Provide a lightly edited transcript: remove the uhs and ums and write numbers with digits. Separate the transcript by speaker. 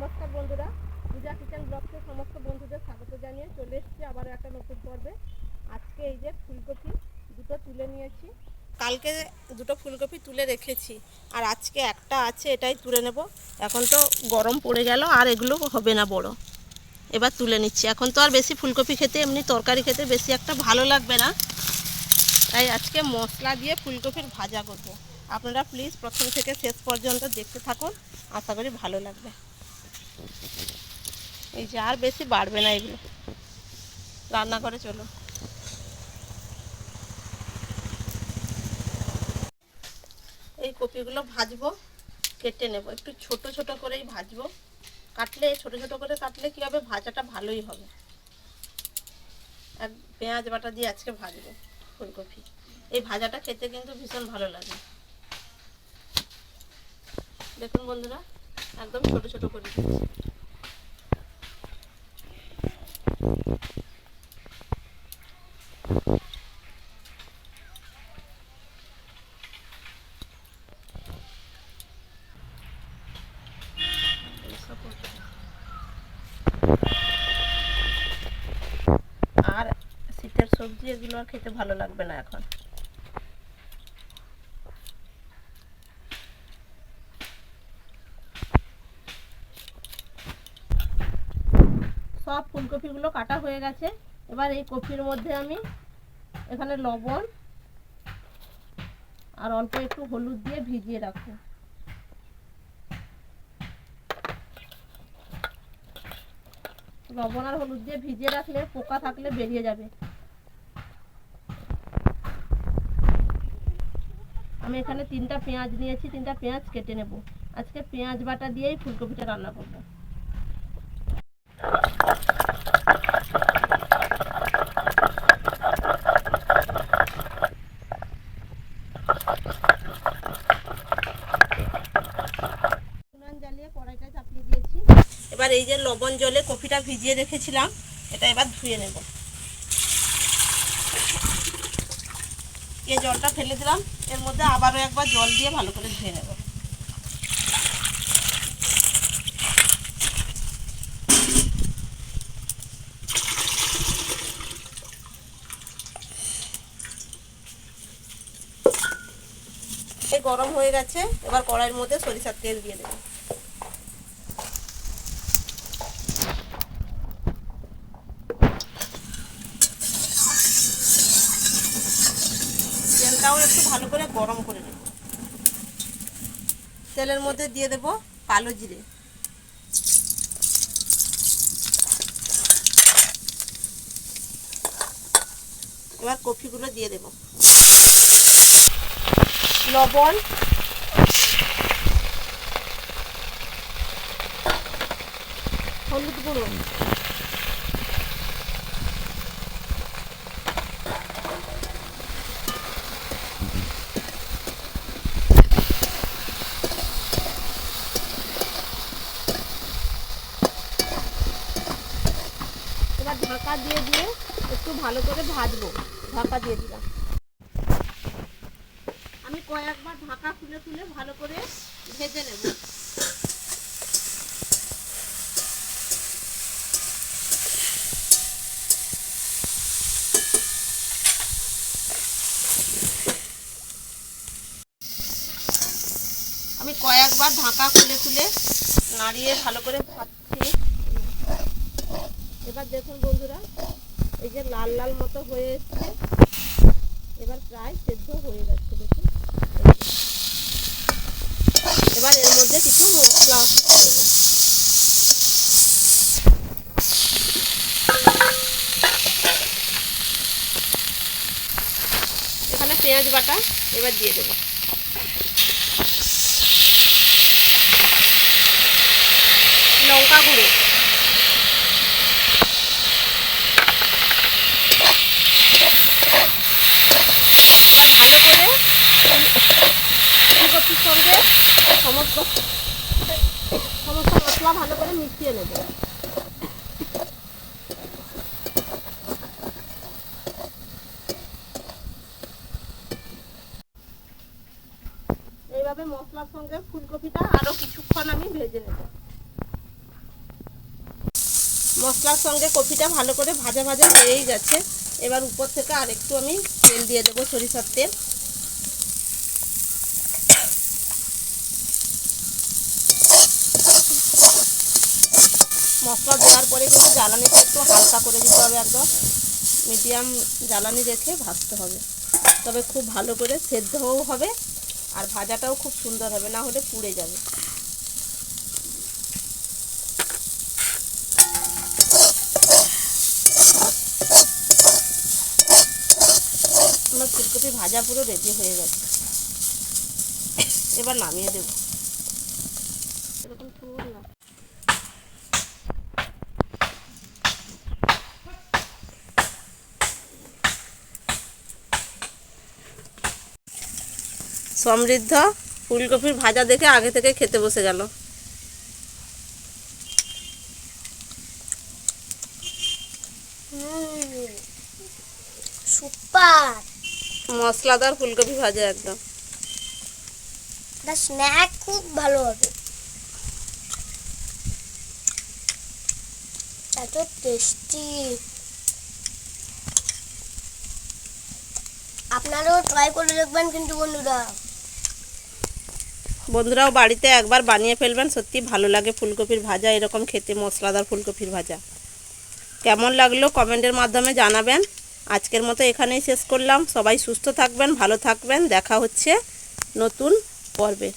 Speaker 1: নমস্কার বন্ধুরা, পূজা কিচেন ব্লগকে সমস্ত বন্ধুদের স্বাগত জানিয়ে চলে এসেছি আবার একটা নতুন পর্বে। আজকে এই যে ফুলকপি দুটো তুলে নিয়েছি, কালকে দুটো ফুলকপি তুলে রেখেছি আর আজকে একটা আছে, এটাই তুলে নেব। এখন তো গরম পড়ে গেল আর এগুলো হবে না বড়, এবার তুলে নিচ্ছি। এখন তো আর বেশি ফুলকপি খেতে, এমনি তরকারি খেতে বেশি একটা ভালো লাগবে না, তাই আজকে মশলা দিয়ে ফুলকপির ভাজা করব। আপনারা প্লিজ প্রথম থেকে শেষ পর্যন্ত দেখতে থাকুন, আশা করি ভালো লাগবে। এই যে আর বেশি বাড়বে না, এগুলো রান্না করে চলো। এই কপিগুলো ভাজবো, কেটে নেব, একটু ছোট ছোট করেই ভাজবো। কাটলে ছোট ছোট করে কাটলে কি হবে, ভাজাটা ভালোই হবে। আর পেঁয়াজ বাটা দিয়ে আজকে ভাজবো ফুলকপি। এই ভাজাটা খেতে কিন্তু ভীষণ ভালো লাগে। দেখুন বন্ধুরা, একদম ছোট ছোট করে দিচ্ছি। আর শীতের সবজি এগুলো আর খেতে ভালো লাগবে না এখন। সব ফুলকপিগুলো কাটা হয়ে গেছে। এবার এই কপির মধ্যে আমি এখানে লবণ আর অল্প একটু হলুদ দিয়ে ভিজিয়ে রাখবো। লবণ আর হলুদ দিয়ে ভিজিয়ে রাখলে পোকা থাকলে বেরিয়ে যাবে। আমি এখানে 3টা পেঁয়াজ নিয়েছি, 3টা পেঁয়াজ কেটে নেব। আজকে পেঁয়াজ বাটা দিয়েই ফুলকপিটা রান্না করব। জ্বালিয়ে কড়াইটা চাপিয়ে দিয়েছি। এবার এই যে লবণ জলে কপিটা ভিজিয়ে রেখেছিলাম, এটা এবার ধুয়ে নেব। এই জলটা ফেলে দিলাম, এর মধ্যে আবারও একবার জল দিয়ে ভালো করে ধুয়ে নেব। এই গরম হয়ে গেছে, এবার কড়াইয়ের মধ্যে সরিষার তেল দিয়ে দেব। তেলটাও একটু ভালো করে গরম করে নেব। তেলের মধ্যে দিয়ে দেব কালো জিরে, এবার কপিগুলো দিয়ে দেব। লবণ, হলুদ গুঁড়ো, এবার ঢাকা দিয়ে দিয়ে একটু ভালো করে ভাজবো। ঢাকা দিয়ে দিলাম। আমি কয়েকবার ঢাকা খুলে খুলে ভালো করে ভেজে নেব। আমি কয়েকবার ঢাকা খুলে খুলে নাড়িয়ে ভালো করে ভাজছি। এবার দেখুন বন্ধুরা, এই যে লাল লাল মতো হয়ে এসছে, এবার প্রায় সেদ্ধ হয়ে যাচ্ছে। দেখুন, এবার এর মধ্যে কিছু মশলা দেব। এখানে পেঁয়াজ বাটা এবার দিয়ে দেব। লঙ্কা গুঁড়ো, ভালো করে ফুলকপির সঙ্গে সমস্ত মশলা ভালো করে মিশিয়ে নেব। এইভাবে মশলার সঙ্গে ফুলকপিটা আরো কিছুক্ষণ আমি ভেজে নেব। মশলার সঙ্গে কপিটা ভালো করে ভাজা ভাজা হয়েই গেছে। এবার উপর থেকে আর একটু আমি তেল দিয়ে দেবো, সরিষার তেল। মশলা দেওয়ার পরে কিন্তু জ্বালানিটা একটু হালকা করে দিতে হবে, একদম মিডিয়াম জ্বালানি রেখে ভাজতে হবে। তবে খুব ভালো করে সেদ্ধও হবে আর ভাজাটাও খুব সুন্দর হবে, না হলে পুড়ে যাবে। আমার ফুলকপি ভাজা পুরো রেডি হয়ে গেছে, এবার নামিয়ে দেবো। এরকম ফুল না, সমৃদ্ধ ফুলকপির ভাজা দেখে আগে থেকে খেতে বসে গেল।
Speaker 2: সুপার
Speaker 1: মশলাদার ফুলকপি ভাজা একদম।
Speaker 2: স্ন্যাক খুব ভালো হবে, এত টেস্টি। আপনারাও ট্রাই করে দেখবেন কিন্তু
Speaker 1: বন্ধুরাও বাড়িতে একবার বানিয়ে ফেলবেন, সত্যি ভালো লাগে ফুলকপির ভাজা এরকম খেতে, মশলাদার ফুলকপির ভাজা। কেমন লাগলো কমেন্টের মাধ্যমে জানাবেন। আজকের মতো এখানেই শেষ করলাম। সবাই সুস্থ থাকবেন, ভালো থাকবেন, দেখা হচ্ছে নতুন পর্বে।